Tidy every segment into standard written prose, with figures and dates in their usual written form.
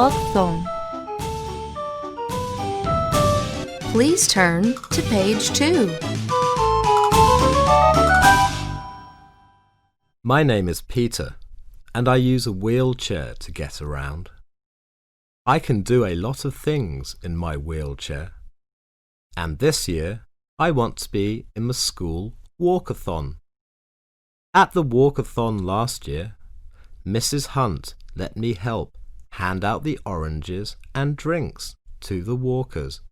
Walkathon. Please turn to page 2. My name is Peter, and I use a wheelchair to get around. I can do a lot of things in my wheelchair. And this year, I want to be in the school Walkathon. At the Walkathon last year, Mrs. Hunt let me help hand out the oranges and drinks to the walkers.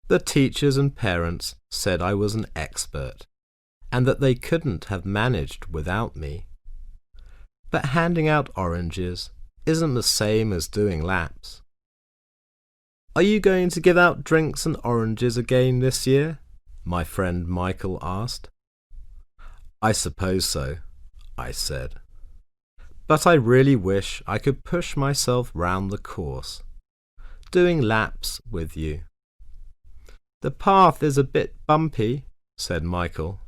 The teachers and parents said I was an expert and that they couldn't have managed without me. But handing out oranges isn't the same as doing laps. Are you going to give out drinks and oranges again this year? My friend Michael asked. I suppose so, I said. But I really wish I could push myself round the course, doing laps with you. The path is a bit bumpy, said Michael.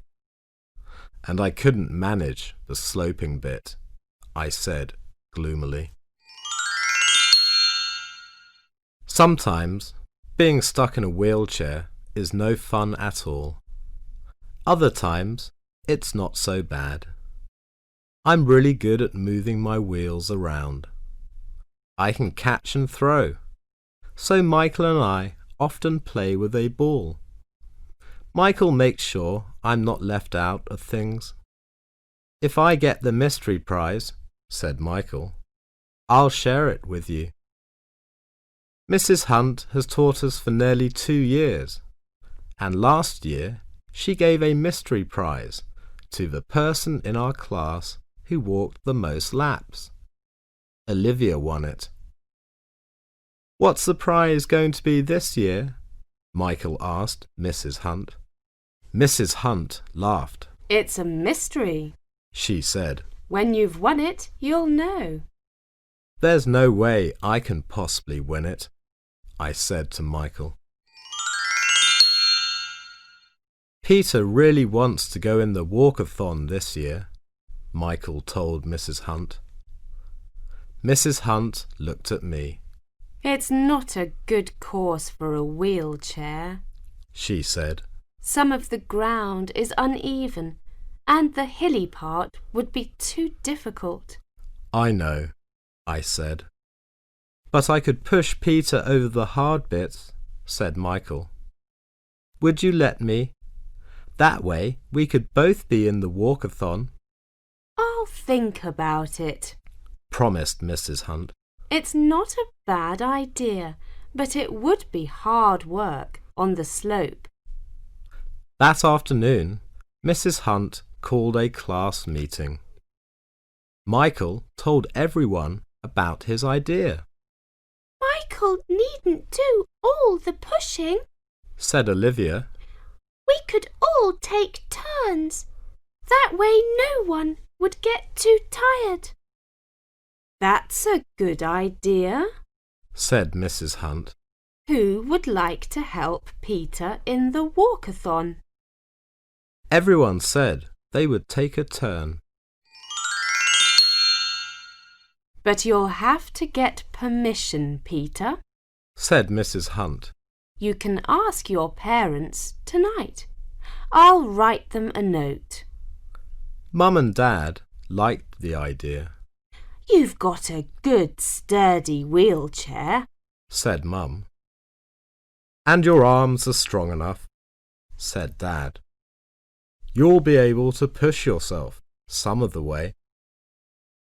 And I couldn't manage the sloping bit, I said gloomily. Sometimes being stuck in a wheelchair is no fun at all. Other times it's not so bad. I'm really good at moving my wheels around. I can catch and throw, so Michael and I often play with a ball. Michael makes sure I'm not left out of things. If I get the mystery prize, said Michael, I'll share it with you. Mrs. Hunt has taught us for nearly 2 years, and last year she gave a mystery prize to the person in our class who walked the most laps. Olivia won it. What's the prize going to be this year? Michael asked Mrs. Hunt. Mrs. Hunt laughed. It's a mystery, she said. When you've won it, you'll know. There's no way I can possibly win it, I said to Michael. Peter really wants to go in the Walkathon this year, Michael told Mrs. Hunt. Mrs. Hunt looked at me. It's not a good course for a wheelchair, she said. Some of the ground is uneven, and the hilly part would be too difficult. I know, I said. But I could push Peter over the hard bits, said Michael. Would you let me? That way we could both be in the Walkathon. I'll think about it, promised Mrs. Hunt. It's not a bad idea, but it would be hard work on the slope. That afternoon, Mrs. Hunt called a class meeting. Michael told everyone about his idea. Michael needn't do all the pushing, said Olivia. We could all take turns. That way no one would get too tired. That's a good idea, said Mrs. Hunt. Who would like to help Peter in the Walkathon? Everyone said they would take a turn. But you'll have to get permission, Peter, said Mrs. Hunt. You can ask your parents tonight. I'll write them a note. Mum and Dad liked the idea. You've got a good sturdy wheelchair, said Mum. And your arms are strong enough, said Dad. You'll be able to push yourself some of the way.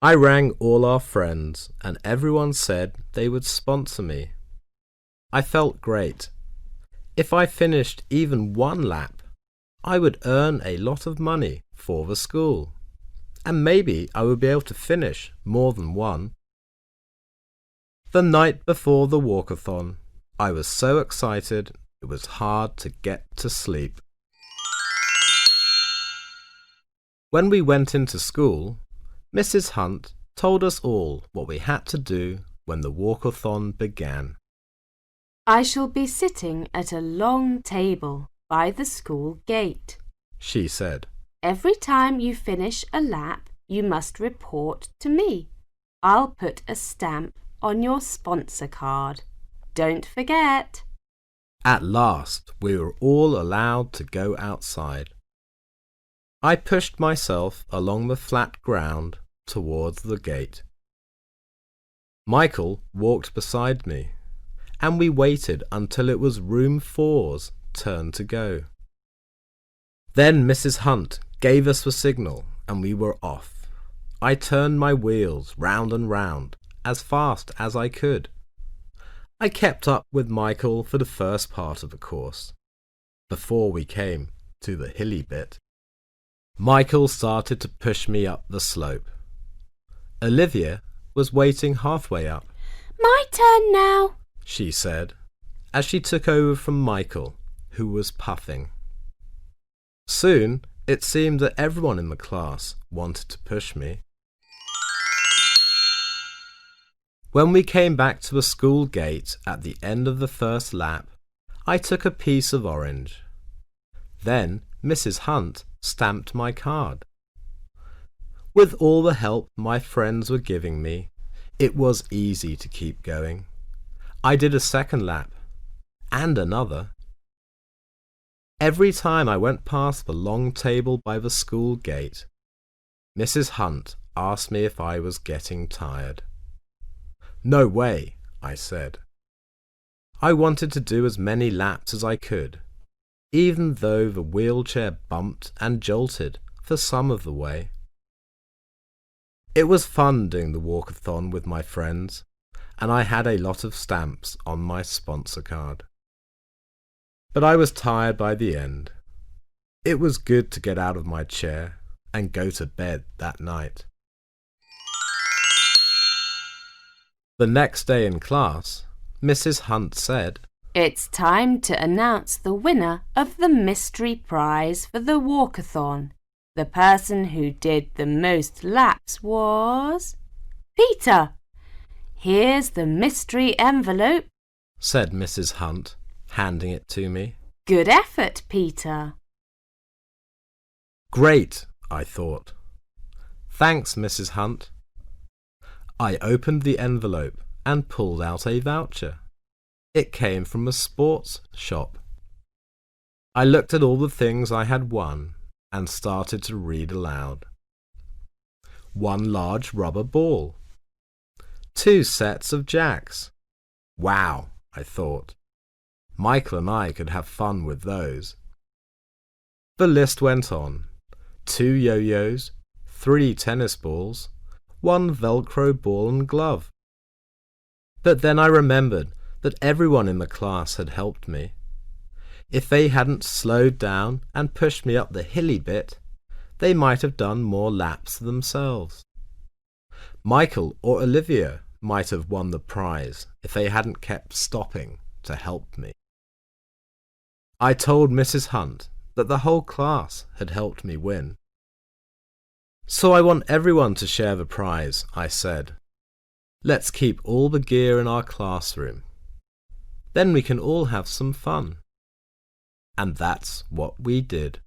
I rang all our friends and everyone said they would sponsor me. I felt great. If I finished even 1 lap, I would earn a lot of money for the school, and maybe I would be able to finish more than 1. The night before the Walkathon, I was so excited it was hard to get to sleep. When we went into school, Mrs. Hunt told us all what we had to do when the Walkathon began. I shall be sitting at a long table by the school gate, she said. Every time you finish a lap, you must report to me. I'll put a stamp on your sponsor card. Don't forget. At last, we were all allowed to go outside. I pushed myself along the flat ground towards the gate. Michael walked beside me, and we waited until it was room 4's turn to go. Then Mrs. Hunt gave us the signal, and we were off. I turned my wheels round and round as fast as I could. I kept up with Michael for the first part of the course, before we came to the hilly bit. Michael started to push me up the slope. Olivia was waiting halfway up. My turn now, she said, as she took over from Michael, who was puffing. Soon it seemed that everyone in the class wanted to push me. When we came back to the school gate at the end of the first lap, I took a piece of orange. Then Mrs. Hunt stamped my card. With all the help my friends were giving me, it was easy to keep going. I did a second lap, and another. Every time I went past the long table by the school gate, Mrs. Hunt asked me if I was getting tired. No way, I said. I wanted to do as many laps as I could, even though the wheelchair bumped and jolted for some of the way. It was fun doing the walkathon with my friends, and I had a lot of stamps on my sponsor card. But I was tired by the end. It was good to get out of my chair and go to bed that night. The next day in class, Mrs. Hunt said, "It's time to announce the winner of the mystery prize for the walkathon. The person who did the most laps was Peter. Here's the mystery envelope," said Mrs. Hunt, handing it to me. "Good effort, Peter." Great, I thought. Thanks, Mrs. Hunt. I opened the envelope and pulled out a voucher. It came from a sports shop. I looked at all the things I had won and started to read aloud. 1 large rubber ball. 2 sets of jacks. Wow, I thought. Michael and I could have fun with those. The list went on. 2 yo-yos, 3 tennis balls, 1 Velcro ball and glove. But then I remembered that everyone in the class had helped me. If they hadn't slowed down and pushed me up the hilly bit, they might have done more laps themselves. Michael or Olivia might have won the prize if they hadn't kept stopping to help me. I told Mrs. Hunt that the whole class had helped me win. "So I want everyone to share the prize," I said. "Let's keep all the gear in our classroom. Then we can all have some fun." And that's what we did.